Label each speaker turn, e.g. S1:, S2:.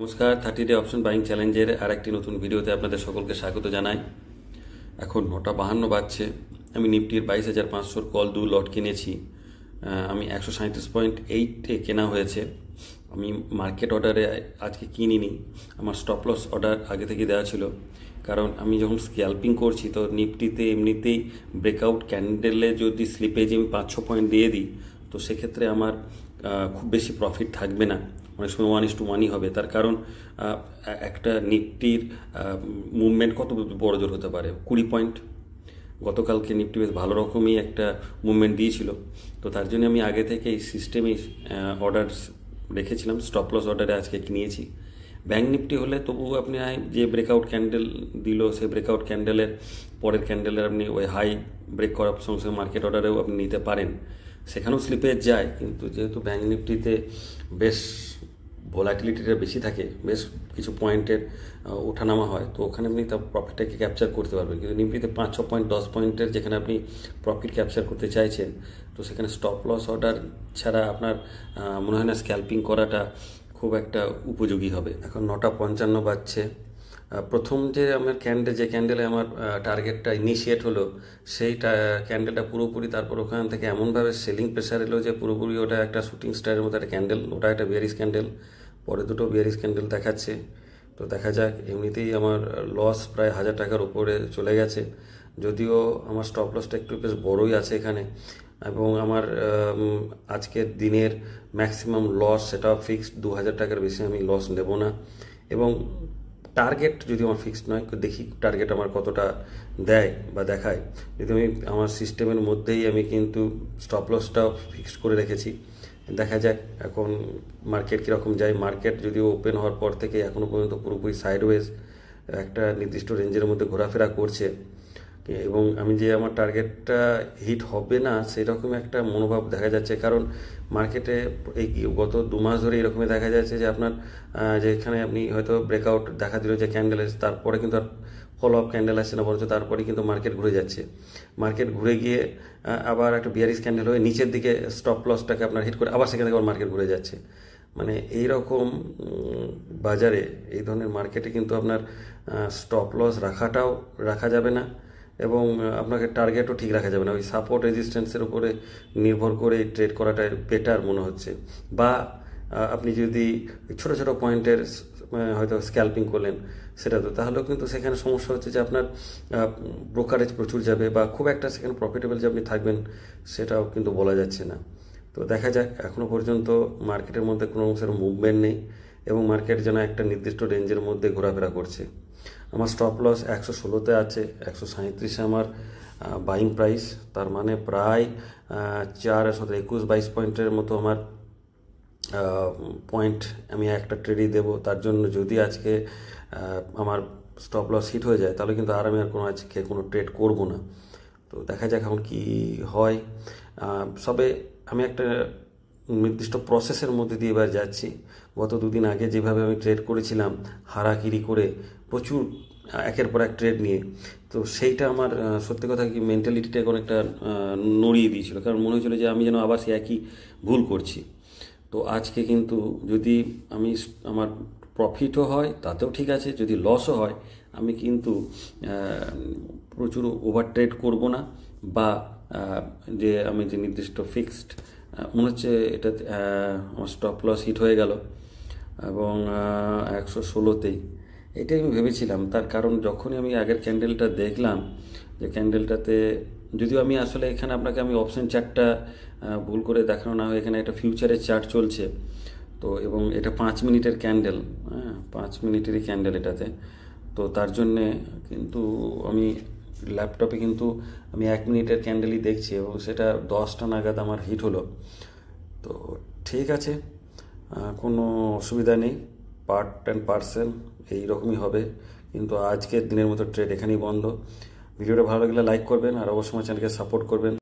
S1: নমস্কার, 30 day option buying চ্যালেঞ্জের আর একটি নতুন ভিডিওতে আপনাদের সকলকে স্বাগত জানাই। এখন 9:52 বাজছে। আমি নিফটির 22,500 কল 2 লট কিনেছি। আমি 137.8 কেনা হয়েছে। আমি মার্কেট অর্ডারে আজকে কিনিনি, আমার স্টপ লস অর্ডার আগে থেকে দেওয়া ছিল। কারণ আমি যখন স্ক্যাল্পিং করছি তো নিফটিতে এমনিতেই ব্রেকআউট ক্যান্ডেলে যদি স্লিপেজ আমি 5-6 পয়েন্ট দিয়ে দিই তো সেক্ষেত্রে আমার খুব বেশি প্রফিট থাকবে না, অনেক সময় 1:1 হবে। তার কারণ একটা নিফটির মুভমেন্ট কত বড় জোর হতে পারে, 20 পয়েন্ট। গতকালকে নিফটি বেশ ভালো রকমই একটা মুভমেন্ট দিয়েছিল, তো তার জন্য আমি আগে থেকে এই সিস্টেমে অর্ডার রেখেছিলাম। স্টপ লস অর্ডারে আজকে নিয়েছি। ব্যাঙ্ক নিফটি হলে তবু আপনি যে ব্রেকআউট ক্যান্ডেল দিল সেই ব্রেকআউট ক্যান্ডেলের পরের ক্যান্ডেলের আপনি ওই হাই ব্রেক করার সঙ্গে সঙ্গে মার্কেট অর্ডারেও আপনি নিতে পারেন, সেখানেও স্লিপেজ যায়। কিন্তু যেহেতু ব্যাঙ্ক নিফটিতে বেশ ভোলাটিলিটিটা বেশি থাকে, বেশ কিছু পয়েন্টের ওঠানামা হয়, তো ওখানে আপনি তার প্রফিটটাকে ক্যাপচার করতে পারবেন। কিন্তু নিফটিতে 5-6 পয়েন্ট 10 পয়েন্টের যেখানে আপনি প্রফিট ক্যাপচার করতে চাইছেন, তো সেখানে স্টপ লস অর্ডার ছাড়া আপনার মনে হয় না স্ক্যাল্পিং করাটা খুব একটা উপযোগী হবে। এখন 9:55 বাজছে। প্রথম যে আমার ক্যান্ডেলে আমার টার্গেটটা ইনিশিয়েট হলো, সেই ক্যান্ডেলটা পুরোপুরি তারপর ওখান থেকে এমনভাবে সেলিং প্রেশার এলো যে পুরোপুরি ওটা একটা শুটিং স্টারের মতো একটা ক্যান্ডেল, ওটা একটা বিয়ারিশ ক্যান্ডেল। পরে দুটো বিয়ারিশ ক্যান্ডেল দেখাচ্ছে, তো দেখা যাক। এমনিতেই আমার লস প্রায় 1,000 টাকার উপরে চলে গেছে, যদিও আমার স্টপ লসটা একটু বেশ বড়ই আছে এখানে। এবং আমার আজকের দিনের ম্যাক্সিমাম লস সেটা ফিক্সড, 2,000 টাকার বেশি আমি লস নেব না। এবং টার্গেট যদি আমার ফিক্সড নয়, দেখি টার্গেট আমার কতটা দেয় বা দেখায়। যদি আমি আমার সিস্টেমের মধ্যেই আমি কিন্তু স্টপ লসটাও ফিক্সড করে রেখেছি। দেখা যাক এখন মার্কেট কীরকম যায়। মার্কেট যদিও ওপেন হওয়ার পর থেকে এখনও পর্যন্ত পুরোপুরি সাইডওয়েজ একটা নির্দিষ্ট রেঞ্জের মধ্যে ঘোরাফেরা করছে, এবং আমি যে আমার টার্গেটটা হিট হবে না সেরকম একটা মনোভাব দেখা যাচ্ছে। কারণ মার্কেটে এই গত 2 মাস ধরে এরকমই দেখা যাচ্ছে যে আপনার যেখানে আপনি হয়তো ব্রেকআউট দেখা দিল যে ক্যান্ডেল, তারপরে কিন্তু আর ফলো আপ ক্যান্ডেল আসছে না, বরঞ্চ তারপরে কিন্তু মার্কেট ঘুরে যাচ্ছে। মার্কেট ঘুরে গিয়ে আবার একটা বিয়ারিশ ক্যান্ডেল হয়ে নিচের দিকে স্টপ লসটাকে আপনার হিট করে আবার সেখান থেকে আবার মার্কেট ঘুরে যাচ্ছে। মানে এইরকম বাজারে, এই ধরনের মার্কেটে কিন্তু আপনার স্টপ লস রাখা যাবে না, এবং আপনাকে টার্গেটও ঠিক রাখা যাবে না। ওই সাপোর্ট রেজিস্ট্যান্সের উপরে নির্ভর করে ট্রেড করাটা বেটার মনে হচ্ছে। বা আপনি যদি ছোট ছোট পয়েন্টের হয়তো স্ক্যাল্পিং করলেন, সেটা তো তাহলেও কিন্তু সেখানে সমস্যা হচ্ছে যে আপনার ব্রোকারেজ প্রচুর যাবে, বা খুব একটা সেখানে প্রফিটেবল যে আপনি থাকবেন সেটাও কিন্তু বলা যাচ্ছে না। তো দেখা যাক। এখনও পর্যন্ত মার্কেটের মধ্যে কোনো অংশের মুভমেন্ট নেই, এবং মার্কেট যেন একটা নির্দিষ্ট রেঞ্জের মধ্যে ঘোরাফেরা করছে। আমার স্টপ লস 116-তে আছে, 137-এ আমার বাইং প্রাইস। তার মানে প্রায় 4-21-22 পয়েন্টের মতো আমার পয়েন্ট আমি একটা ট্রেডই দেবো। তার জন্য যদি আজকে আমার স্টপ লস হিট হয়ে যায় তাহলে কিন্তু আর আমি আজকে কোনো ট্রেড করব না। তো দেখা যাক এখন কি হয়। সবে আমি একটা নির্দিষ্ট প্রসেসের মধ্যে দিয়ে এবার যাচ্ছি। গত 2 দিন আগে যেভাবে আমি ট্রেড করেছিলাম হারাকিরি করে, প্রচুর একের পর এক ট্রেড নিয়ে, তো সেইটা আমার সত্যি কথা কি মেন্টালিটিটা অনেকটা নড়িয়ে দিয়েছিল। কারণ মনে হয়েছিল যে আমি যেন আবার সে একই ভুল করছি। তো আজকে কিন্তু যদি আমার প্রফিটও হয় তাতেও ঠিক আছে, যদি লসও হয় আমি কিন্তু প্রচুর ওভার ট্রেড করবো না, বা যে আমি যে নির্দিষ্ট ফিক্সড মনে হচ্ছে এটা আমার স্টপ লস হিট হয়ে গেল, এবং 116-তেই এটাই আমি ভেবেছিলাম। তার কারণ যখনই আমি আগের ক্যান্ডেলটা দেখলাম, যে ক্যান্ডেলটাতে যদিও আমি আসলে এখানে আপনাকে আমি অপশন চার্টটা ভুল করে দেখানো না হয়, এখানে একটা ফিউচারের চার্ট চলছে, তো এবং এটা 5 মিনিটের ক্যান্ডেল, 5 মিনিটেরই ক্যান্ডেল এটাতে। তো তার জন্যে কিন্তু আমি ল্যাপটপে কিন্তু আমি 1 মিনিটের ক্যান্ডেলই দেখছি, এবং সেটা 10টা নাগাদ আমার হিট হলো। তো ঠিক আছে, কোনো অসুবিধা নেই, পার্ট অ্যান্ড পার্সেল এইরকমই হবে। কিন্তু আজকের দিনের মতো ট্রেড এখানেই বন্ধ। ভিডিওটা ভালো লাগলে লাইক করবেন, আর অবশ্যই চ্যানেলকে সাপোর্ট করবেন।